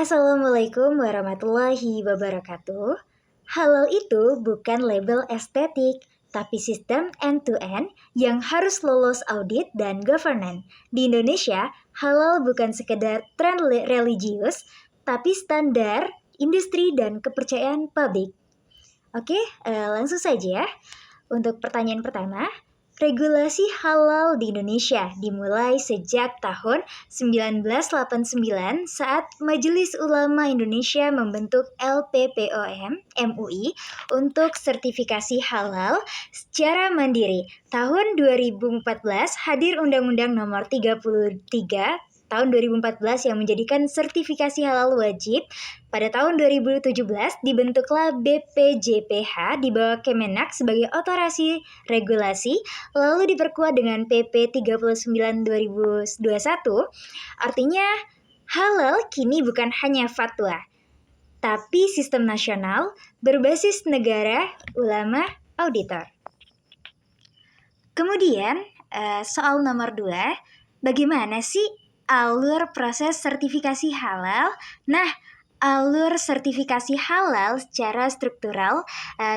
Assalamualaikum warahmatullahi wabarakatuh. Halal itu bukan label estetik, tapi sistem end-to-end yang harus lolos audit dan governance. Di Indonesia, halal bukan sekedar tren religius, tapi standar industri dan kepercayaan publik. Oke, langsung saja ya. Untuk pertanyaan pertama, regulasi halal di Indonesia dimulai sejak tahun 1989 saat Majelis Ulama Indonesia membentuk LPPOM MUI untuk sertifikasi halal secara mandiri. Tahun 2014 hadir Undang-Undang Nomor 33 tahun 2014 yang menjadikan sertifikasi halal wajib. Pada tahun 2017 dibentuklah BPJPH di bawah Kemenak sebagai otoritas regulasi, lalu diperkuat dengan PP 39 2021. Artinya halal kini bukan hanya fatwa, tapi sistem nasional berbasis negara, ulama, auditor. Kemudian soal nomor 2, bagaimana sih alur proses sertifikasi halal? Nah, alur sertifikasi halal secara struktural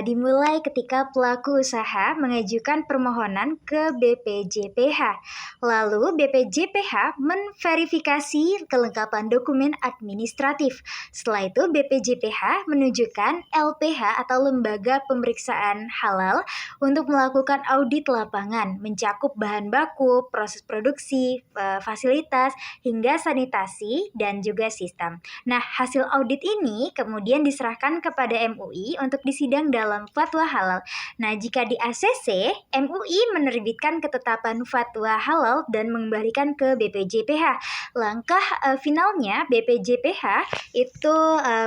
dimulai ketika pelaku usaha mengajukan permohonan ke BPJPH. Lalu BPJPH menverifikasi kelengkapan dokumen administratif. Setelah itu BPJPH menunjukkan LPH atau Lembaga Pemeriksaan Halal untuk melakukan audit lapangan, mencakup bahan baku, proses produksi, fasilitas, hingga sanitasi dan juga sistem. Nah, hasil audit ini kemudian diserahkan kepada MUI untuk disidang dalam fatwa halal. Nah, jika di ACC, MUI menerbitkan ketetapan fatwa halal dan mengembalikan ke BPJPH. Langkah finalnya BPJPH itu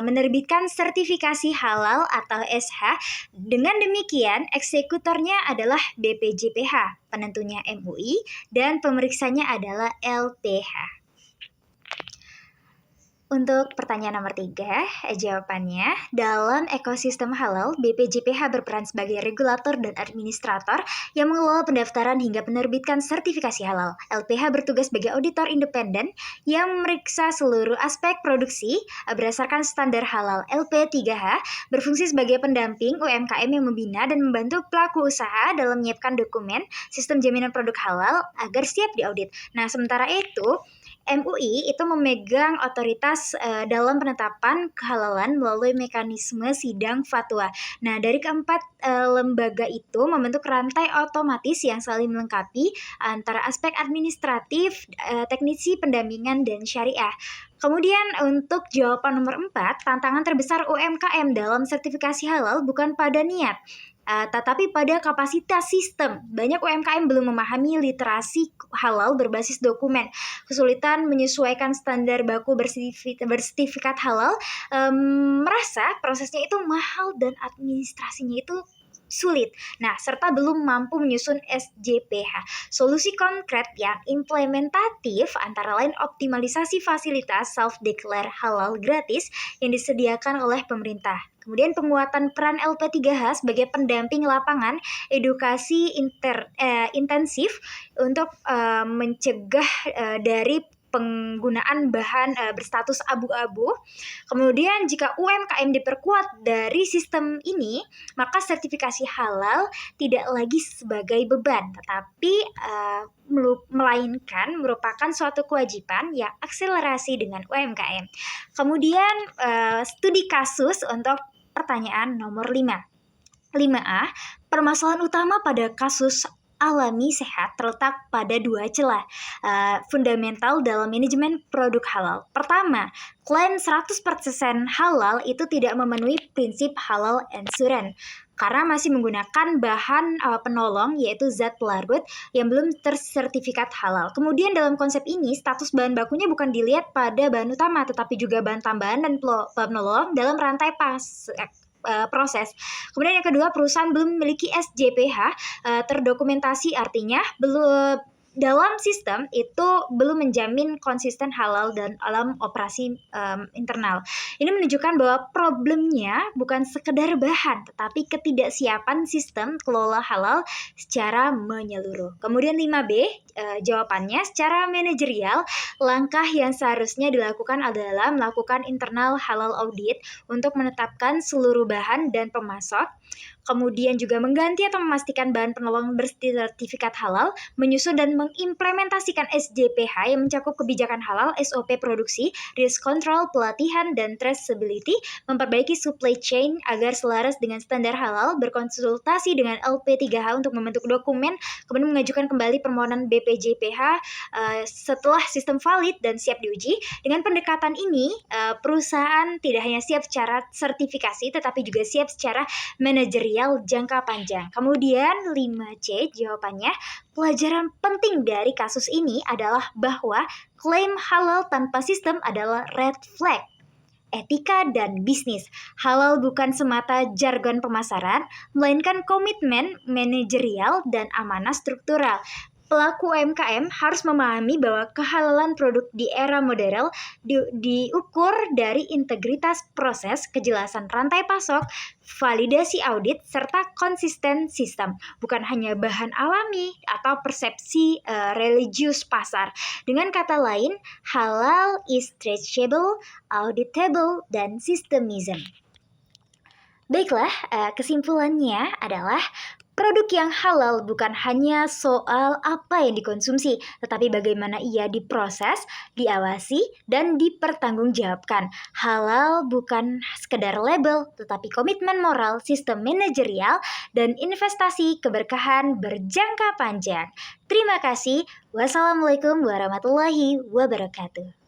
menerbitkan sertifikasi halal atau SH. Dengan demikian, eksekutornya adalah BPJPH, penentunya MUI, dan pemeriksanya adalah LPH. Untuk pertanyaan nomor 3, jawabannya, dalam ekosistem halal, BPJPH berperan sebagai regulator dan administrator yang mengelola pendaftaran hingga menerbitkan sertifikasi halal. LPH bertugas sebagai auditor independen yang memeriksa seluruh aspek produksi berdasarkan standar halal. LP3H berfungsi sebagai pendamping UMKM yang membina dan membantu pelaku usaha dalam menyiapkan dokumen sistem jaminan produk halal agar siap diaudit. Nah, sementara itu, MUI itu memegang otoritas dalam penetapan kehalalan melalui mekanisme sidang fatwa. Nah, dari keempat lembaga itu membentuk rantai otomatis yang saling melengkapi antara aspek administratif, teknisi pendampingan, dan syariah. Kemudian untuk jawaban nomor 4, tantangan terbesar UMKM dalam sertifikasi halal bukan pada niat, tetapi pada kapasitas sistem. Banyak UMKM belum memahami literasi halal berbasis dokumen. Kesulitan menyesuaikan standar baku bersertifikat halal, merasa prosesnya itu mahal dan administrasinya itu sulit. Nah, serta belum mampu menyusun SJPH. Solusi konkret yang implementatif antara lain optimalisasi fasilitas self-declare halal gratis yang disediakan oleh pemerintah. Kemudian penguatan peran LP3H sebagai pendamping lapangan, edukasi intensif untuk mencegah dari penggunaan bahan berstatus abu-abu. Kemudian jika UMKM diperkuat dari sistem ini, maka sertifikasi halal tidak lagi sebagai beban, tetapi melainkan merupakan suatu kewajiban yang akselerasi dengan UMKM. Kemudian studi kasus untuk pertanyaan nomor 5. 5A, permasalahan utama pada kasus alami sehat terletak pada 2 celah fundamental dalam manajemen produk halal. Pertama, klaim 100% halal itu tidak memenuhi prinsip halal insurance karena masih menggunakan bahan penolong yaitu zat pelarut yang belum tersertifikat halal. Kemudian dalam konsep ini, status bahan bakunya bukan dilihat pada bahan utama, tetapi juga bahan tambahan dan penolong dalam rantai proses. Kemudian yang kedua, perusahaan belum memiliki SJPH terdokumentasi, artinya belum dalam sistem itu belum menjamin konsisten halal dan dalam operasi internal. Ini menunjukkan bahwa problemnya bukan sekedar bahan, tetapi ketidaksiapan sistem kelola halal secara menyeluruh. Kemudian 5B, jawabannya secara manajerial, langkah yang seharusnya dilakukan adalah melakukan internal halal audit untuk menetapkan seluruh bahan dan pemasok, kemudian juga mengganti atau memastikan bahan penolong bersertifikat halal, menyusun dan mengimplementasikan SJPH yang mencakup kebijakan halal, SOP produksi, risk control, pelatihan, dan traceability, memperbaiki supply chain agar selaras dengan standar halal, berkonsultasi dengan LP3H untuk membentuk dokumen, kemudian mengajukan kembali permohonan BPJPH setelah sistem valid dan siap diuji. Dengan pendekatan ini, perusahaan tidak hanya siap secara sertifikasi, tetapi juga siap secara manajerial jangka panjang. Kemudian 5C jawabannya, pelajaran penting dari kasus ini adalah bahwa klaim halal tanpa sistem adalah red flag. Etika dan bisnis. Halal bukan semata jargon pemasaran, melainkan komitmen manajerial dan amanah struktural. Pelaku UMKM harus memahami bahwa kehalalan produk di era modern diukur dari integritas proses, kejelasan rantai pasok, validasi audit, serta konsisten sistem, bukan hanya bahan alami atau persepsi religius pasar. Dengan kata lain, halal is traceable, auditable, dan systemism. Baiklah, kesimpulannya adalah produk yang halal bukan hanya soal apa yang dikonsumsi, tetapi bagaimana ia diproses, diawasi, dan dipertanggungjawabkan. Halal bukan sekedar label, tetapi komitmen moral, sistem manajerial, dan investasi keberkahan berjangka panjang. Terima kasih. Wassalamualaikum warahmatullahi wabarakatuh.